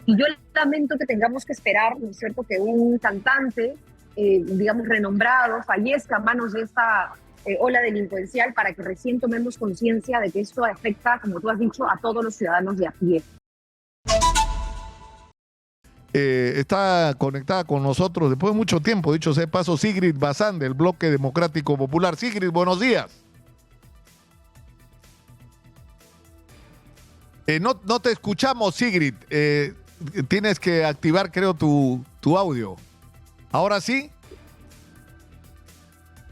Y yo lamento que tengamos que esperar, ¿no es cierto?, que un cantante, digamos, renombrado, fallezca a manos de esta ola delincuencial para que recién tomemos conciencia de que esto afecta, como tú has dicho, a todos los ciudadanos de a pie. Está conectada con nosotros después de mucho tiempo, dicho sea de paso, Sigrid Bazán del Bloque Democrático Popular. Sigrid, buenos días. No te escuchamos, Sigrid. Tienes que activar, creo, tu audio. ¿Ahora sí?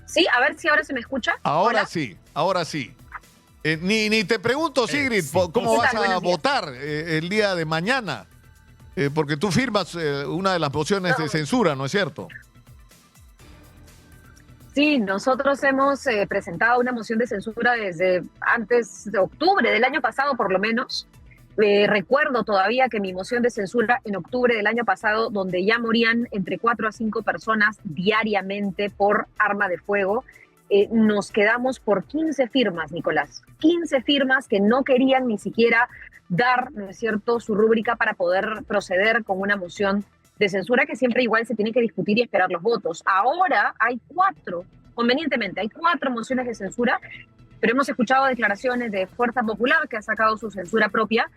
Sí, a ver si ahora se me escucha. Ahora Hola. sí, ahora sí. Ni te pregunto, Sigrid, ¿cómo vas a votar el día de mañana? Porque tú firmas una de las mociones de censura, ¿no es cierto? Sí, nosotros hemos presentado una moción de censura desde antes de octubre del año pasado, por lo menos. Recuerdo todavía que mi moción de censura en octubre del año pasado, donde ya morían entre 4 a 5 personas diariamente por arma de fuego, nos quedamos por 15 firmas, Nicolás. 15 firmas que no querían ni siquiera dar, ¿no es cierto?, su rúbrica para poder proceder con una moción de censura que siempre igual se tiene que discutir y esperar los votos. Ahora hay 4, convenientemente, hay 4 mociones de censura, pero hemos escuchado declaraciones de Fuerza Popular que ha sacado su censura propia.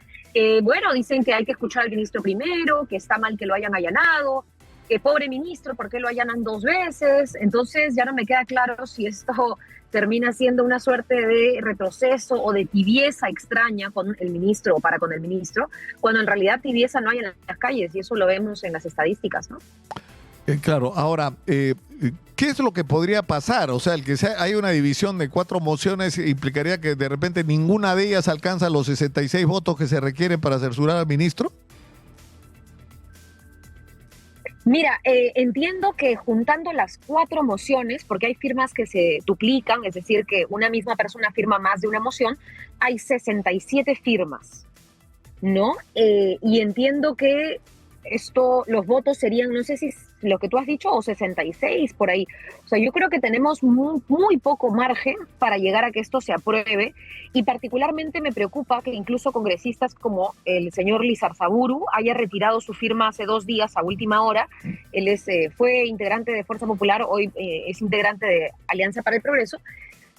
Bueno, dicen que hay que escuchar al ministro primero, que está mal que lo hayan allanado, que pobre ministro, ¿por qué lo allanan 2 veces? Entonces ya no me queda claro si esto termina siendo una suerte de retroceso o de tibieza extraña con el ministro o para con el ministro, cuando en realidad tibieza no hay en las calles y eso lo vemos en las estadísticas, ¿no? Claro, ahora, ¿qué es lo que podría pasar? O sea, el que hay una división de 4 mociones implicaría que de repente ninguna de ellas alcanza los 66 votos que se requieren para censurar al ministro. Mira, entiendo que juntando las 4 mociones, porque hay firmas que se duplican, es decir, que una misma persona firma más de una moción, hay 67 firmas, ¿no? Y entiendo que los votos serían, no sé si es lo que tú has dicho, o 66 por ahí. O sea, yo creo que tenemos muy poco margen para llegar a que esto se apruebe, y particularmente me preocupa que incluso congresistas como el señor Lizarzaburu haya retirado su firma hace 2 días a última hora. Él fue integrante de Fuerza Popular, hoy es integrante de Alianza para el Progreso,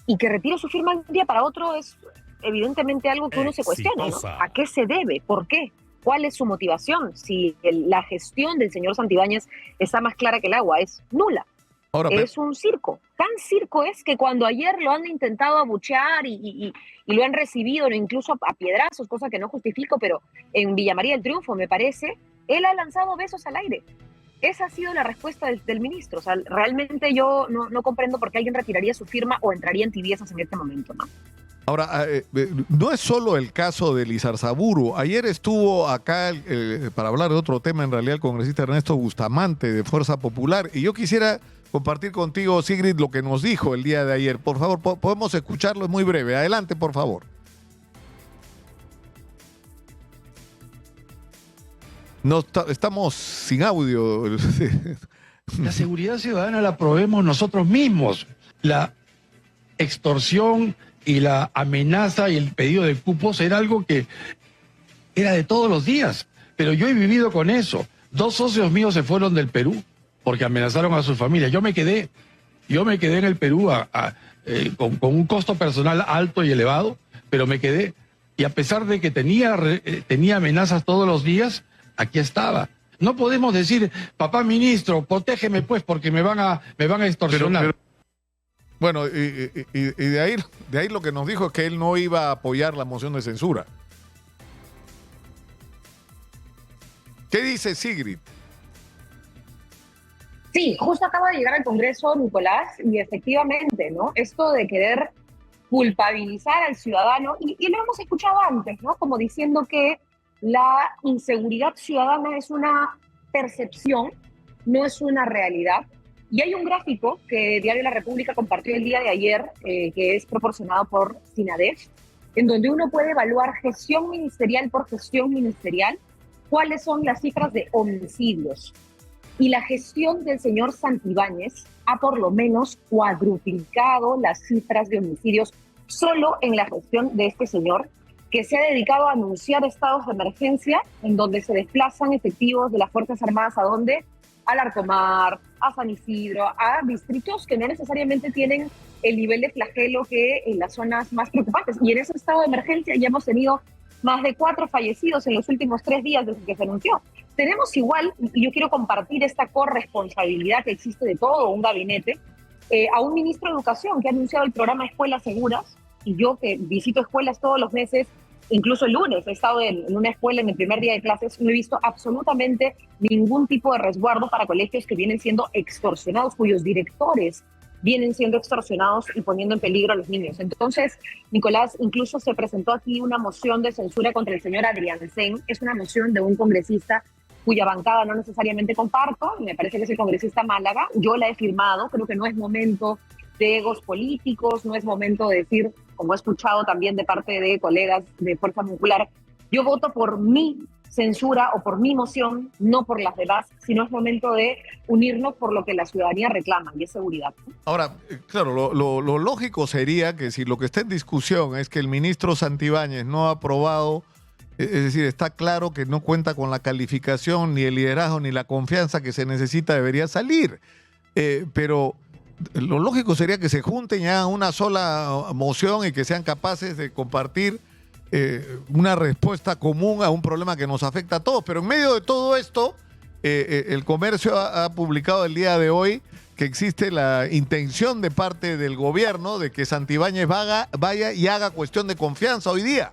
y que retire su firma de un día para otro es evidentemente algo que uno se cuestiona, ¿no? ¿A qué se debe? ¿Por qué? ¿Cuál es su motivación? Si la gestión del señor Santibáñez está más clara que el agua, es nula. Ahora, es un circo. Tan circo es que cuando ayer lo han intentado abuchear y lo han recibido incluso a piedrazos, cosa que no justifico, pero en Villa María del Triunfo, me parece, él ha lanzado besos al aire. Esa ha sido la respuesta del ministro. O sea, realmente yo no comprendo por qué alguien retiraría su firma o entraría en tibiezas en este momento, ¿no? Ahora, no es solo el caso de Lizarzaburu. Ayer estuvo acá, para hablar de otro tema, en realidad, el congresista Ernesto Bustamante, de Fuerza Popular. Y yo quisiera compartir contigo, Sigrid, lo que nos dijo el día de ayer. Por favor, podemos escucharlo, es muy breve. Adelante, por favor. No, estamos sin audio. La seguridad ciudadana la probemos nosotros mismos. La extorsión y la amenaza y el pedido de cupos era algo que era de todos los días. Pero yo he vivido con eso. 2 socios míos se fueron del Perú porque amenazaron a sus familias. Yo me quedé en el Perú con un costo personal alto y elevado, pero me quedé. Y a pesar de que tenía amenazas todos los días, aquí estaba. No podemos decir, papá ministro, protégeme pues porque me van a extorsionar. Bueno, y de ahí lo que nos dijo es que él no iba a apoyar la moción de censura. ¿Qué dice Sigrid? Sí, justo acaba de llegar al Congreso, Nicolás, y efectivamente, ¿no? Esto de querer culpabilizar al ciudadano, y lo hemos escuchado antes, ¿no? Como diciendo que la inseguridad ciudadana es una percepción, no es una realidad. Y hay un gráfico que Diario La República compartió el día de ayer, que es proporcionado por SINADEF, en donde uno puede evaluar gestión ministerial por gestión ministerial, cuáles son las cifras de homicidios. Y la gestión del señor Santibáñez ha por lo menos cuadruplicado las cifras de homicidios solo en la gestión de este señor, que se ha dedicado a anunciar estados de emergencia en donde se desplazan efectivos de las Fuerzas Armadas. ¿A dónde? Al Arcomar, a San Isidro, a distritos que no necesariamente tienen el nivel de flagelo que en las zonas más preocupantes. Y en ese estado de emergencia ya hemos tenido más de 4 fallecidos en los últimos 3 días desde que se anunció. Tenemos igual, y yo quiero compartir esta corresponsabilidad que existe de todo un gabinete, a un ministro de Educación que ha anunciado el programa Escuelas Seguras, y yo que visito escuelas todos los meses, incluso el lunes he estado en una escuela en el primer día de clases, no he visto absolutamente ningún tipo de resguardo para colegios que vienen siendo extorsionados, cuyos directores vienen siendo extorsionados y poniendo en peligro a los niños. Entonces, Nicolás, incluso se presentó aquí una moción de censura contra el señor Adrián Sen. Es una moción de un congresista cuya bancada no necesariamente comparto, me parece que es el congresista Málaga. Yo la he firmado, creo que no es momento de egos políticos, no es momento de decir, como he escuchado también de parte de colegas de Fuerza Popular, yo voto por mi censura o por mi moción, no por las demás, sino es momento de unirnos por lo que la ciudadanía reclama, y es seguridad. Ahora, claro, lo lógico sería que si lo que está en discusión es que el ministro Santibáñez no ha aprobado, es decir, está claro que no cuenta con la calificación, ni el liderazgo, ni la confianza que se necesita, debería salir. Pero lo lógico sería que se junten y hagan una sola moción y que sean capaces de compartir una respuesta común a un problema que nos afecta a todos. Pero en medio de todo esto, el Comercio ha publicado el día de hoy que existe la intención de parte del gobierno de que Santibáñez vaya y haga cuestión de confianza hoy día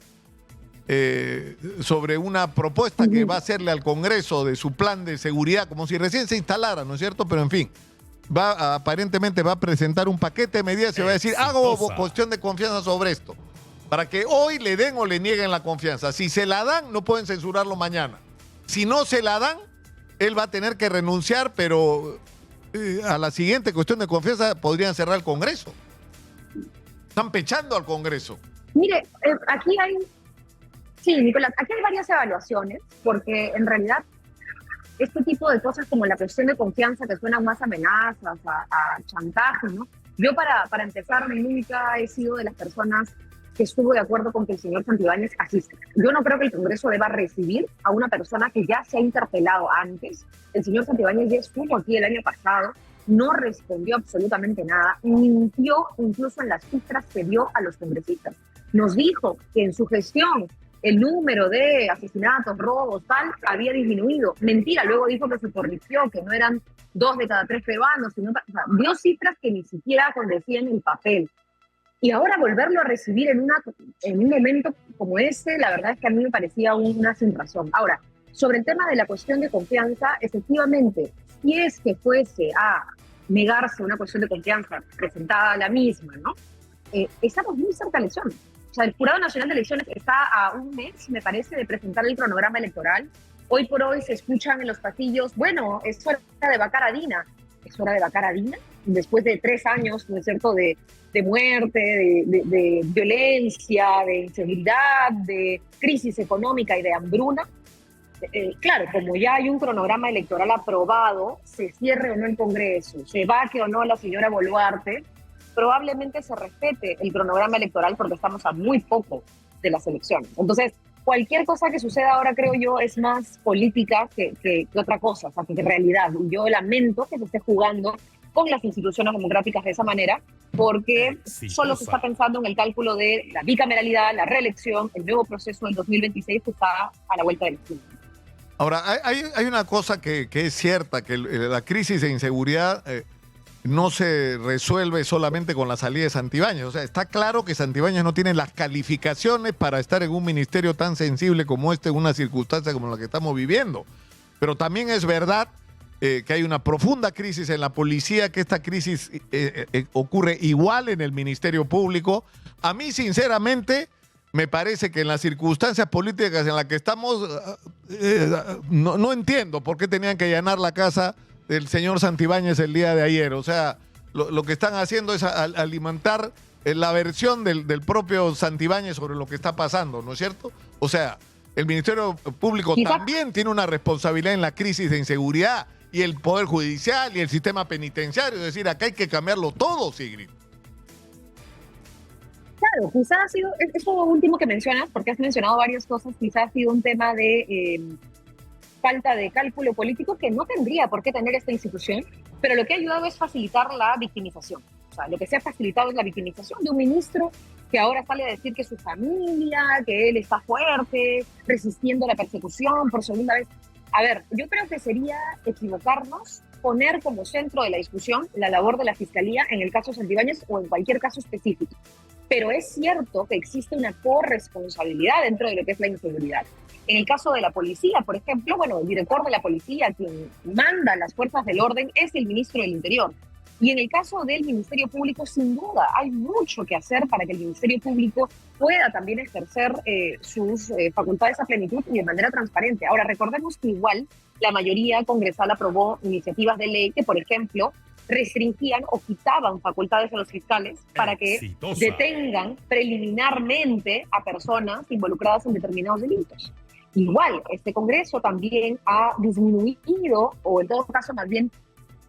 sobre una propuesta que va a hacerle al Congreso de su plan de seguridad, como si recién se instalara, ¿no es cierto? Pero en fin, aparentemente va a presentar un paquete de medidas y va a decir, hago cuestión de confianza sobre esto, para que hoy le den o le nieguen la confianza. Si se la dan, no pueden censurarlo mañana. Si no se la dan, él va a tener que renunciar, pero a la siguiente cuestión de confianza podrían cerrar el Congreso. Están pechando al Congreso. Mire, aquí hay... Sí, Nicolás, aquí hay varias evaluaciones, porque en realidad este tipo de cosas como la cuestión de confianza que suenan más amenazas, a chantaje, ¿no? Yo para empezar nunca he sido de las personas que estuvo de acuerdo con que el señor Santibáñez asista. Yo no creo que el Congreso deba recibir a una persona que ya se ha interpelado antes. El señor Santibáñez ya estuvo aquí el año pasado, no respondió absolutamente nada, mintió incluso en las cifras que dio a los congresistas. Nos dijo que en su gestión el número de asesinatos, robos, tal, había disminuido. Mentira, luego dijo que se corrigió, que no eran 2 de cada 3 peruanos, sino, o sea, dio cifras que ni siquiera condecían en el papel. Y ahora volverlo a recibir en un momento como ese, la verdad es que a mí me parecía una sin razón. Ahora, sobre el tema de la cuestión de confianza, efectivamente, si es que fuese a negarse una cuestión de confianza presentada a la misma, ¿no? Estamos muy cerca de elecciones. O sea, el Jurado Nacional de Elecciones está a un mes, me parece, de presentar el cronograma electoral. Hoy por hoy se escuchan en los pasillos, bueno, es hora de vacar a Dina. ¿Es hora de vacar a Dina? Después de 3 años, ¿no es cierto?, de muerte, de violencia, de inseguridad, de crisis económica y de hambruna. Claro, como ya hay un cronograma electoral aprobado, se cierre o no el Congreso, se vaque o no la señora Boluarte, probablemente se respete el cronograma electoral porque estamos a muy poco de las elecciones. Entonces, cualquier cosa que suceda ahora, creo yo, es más política que otra cosa, o sea, que realidad. Y yo lamento que se esté jugando con las instituciones democráticas de esa manera, porque solo se está pensando en el cálculo de la bicameralidad, la reelección, el nuevo proceso del 2026 que está a la vuelta del esquina. Ahora, hay una cosa que es cierta, que la crisis de inseguridad no se resuelve solamente con la salida de Santibáñez. O sea, está claro que Santibáñez no tiene las calificaciones para estar en un ministerio tan sensible como este, en una circunstancia como la que estamos viviendo. Pero también es verdad que hay una profunda crisis en la policía, que esta crisis ocurre igual en el Ministerio Público. A mí, sinceramente, me parece que en las circunstancias políticas en las que estamos, no entiendo por qué tenían que allanar la casa del señor Santibáñez el día de ayer. O sea, lo que están haciendo es alimentar la versión del propio Santibáñez sobre lo que está pasando, ¿no es cierto? O sea, el Ministerio Público también tiene una responsabilidad en la crisis de inseguridad, y el Poder Judicial y el sistema penitenciario. Es decir, acá hay que cambiarlo todo, Sigrid. Claro, quizás ha sido, eso último que mencionas, porque has mencionado varias cosas, quizás ha sido un tema de falta de cálculo político que no tendría por qué tener esta institución, pero lo que ha ayudado es facilitar la victimización. O sea, lo que se ha facilitado es la victimización de un ministro que ahora sale a decir que su familia, que él está fuerte, resistiendo la persecución por segunda vez. A ver, yo creo que sería equivocarnos poner como centro de la discusión la labor de la Fiscalía en el caso Santibáñez o en cualquier caso específico. Pero es cierto que existe una corresponsabilidad dentro de lo que es la inseguridad. En el caso de la policía, por ejemplo, bueno, el director de la policía, quien manda las fuerzas del orden, es el ministro del Interior. Y en el caso del Ministerio Público, sin duda, hay mucho que hacer para que el Ministerio Público pueda también ejercer sus facultades a plenitud y de manera transparente. Ahora, recordemos que igual la mayoría congresal aprobó iniciativas de ley que, por ejemplo, restringían o quitaban facultades a los fiscales para que detengan preliminarmente a personas involucradas en determinados delitos. Igual, este Congreso también ha disminuido, o en todo caso más bien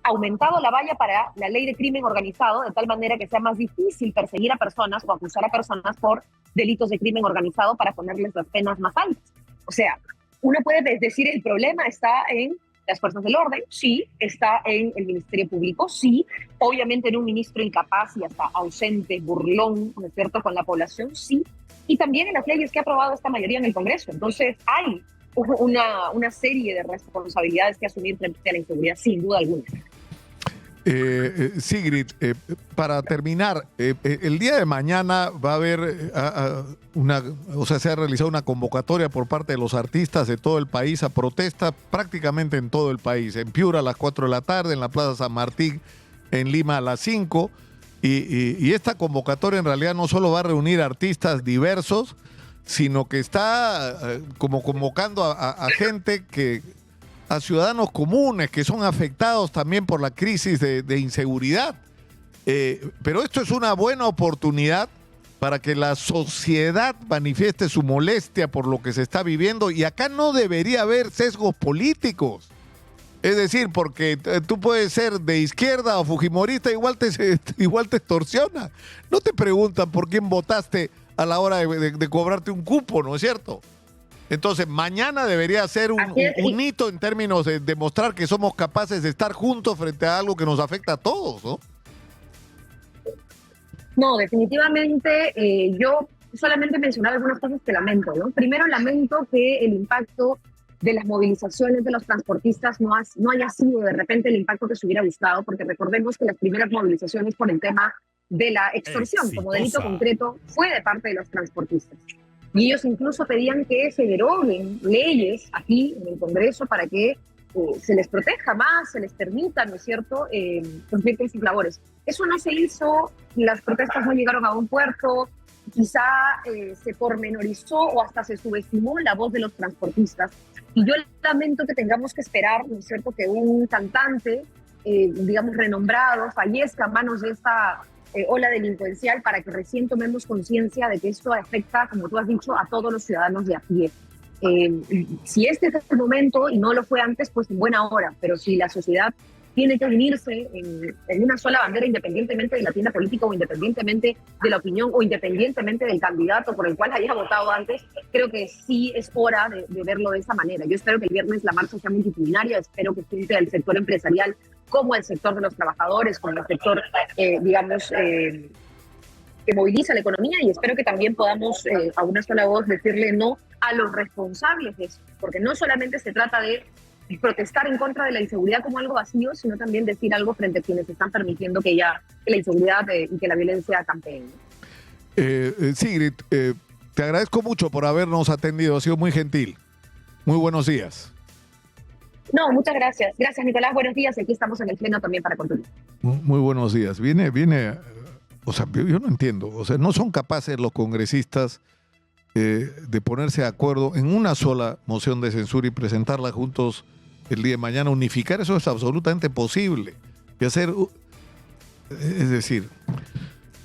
aumentado la valla para la ley de crimen organizado, de tal manera que sea más difícil perseguir a personas o acusar a personas por delitos de crimen organizado para ponerles las penas más altas. O sea, uno puede decir el problema está en las fuerzas del orden, sí, está en el Ministerio Público, sí, obviamente en un ministro incapaz y hasta ausente, burlón, ¿no es cierto?, con la población, sí, y también en las leyes que ha aprobado esta mayoría en el Congreso. Entonces hay una serie de responsabilidades que asumir frente a la inseguridad, sin duda alguna. Sigrid, para terminar, el día de mañana va a haber se ha realizado una convocatoria por parte de los artistas de todo el país a protesta prácticamente en todo el país. En Piura a las 4 de la tarde, en la Plaza San Martín, en Lima a las 5. Y esta convocatoria en realidad no solo va a reunir artistas diversos, sino que está como convocando a gente a ciudadanos comunes que son afectados también por la crisis de inseguridad. Pero esto es una buena oportunidad para que la sociedad manifieste su molestia por lo que se está viviendo, y acá no debería haber sesgos políticos. Es decir, porque tú puedes ser de izquierda o fujimorista, igual te extorsiona. No te preguntan por quién votaste a la hora de cobrarte un cupo, ¿no es cierto? Entonces, mañana debería ser un hito en términos de demostrar que somos capaces de estar juntos frente a algo que nos afecta a todos, ¿no? No, definitivamente yo solamente mencionaba algunas cosas que lamento, ¿no? Primero, lamento que el impacto de las movilizaciones de los transportistas no haya sido de repente el impacto que se hubiera buscado, porque recordemos que las primeras movilizaciones por el tema de la extorsión como delito concreto fue de parte de los transportistas. Y ellos incluso pedían que se deroguen leyes aquí en el Congreso para que se les proteja más, se les permita, ¿no es cierto?, cumplir con sus labores. Eso no se hizo, las protestas no llegaron a un puerto, quizá se pormenorizó o hasta se subestimó la voz de los transportistas. Y yo lamento que tengamos que esperar, ¿no es cierto?, que un cantante, digamos, renombrado, fallezca a manos de esta ola delincuencial para que recién tomemos conciencia de que esto afecta, como tú has dicho, a todos los ciudadanos de a pie. Si este es el momento y no lo fue antes, pues en buena hora, pero si la sociedad tiene que unirse en una sola bandera, independientemente de la tienda política o independientemente de la opinión o independientemente del candidato por el cual haya votado antes, creo que sí es hora de verlo de esa manera. Yo espero que el viernes la marcha sea multitudinaria, espero que junte al sector empresarial como al sector de los trabajadores, como el sector, que moviliza la economía, y espero que también podamos a una sola voz decirle no a los responsables de eso, porque no solamente se trata de protestar en contra de la inseguridad como algo vacío, sino también decir algo frente a quienes están permitiendo que la inseguridad y que la violencia campeen. Sigrid, te agradezco mucho por habernos atendido, ha sido muy gentil. Muy buenos días. No, muchas gracias. Gracias, Nicolás. Buenos días. Y aquí estamos en el pleno también para continuar. Muy buenos días. Viene, o sea, yo no entiendo. O sea, no son capaces los congresistas de ponerse de acuerdo en una sola moción de censura y presentarla juntos el día de mañana, unificar. Eso es absolutamente posible. Y hacer, es decir,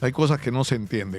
hay cosas que no se entienden.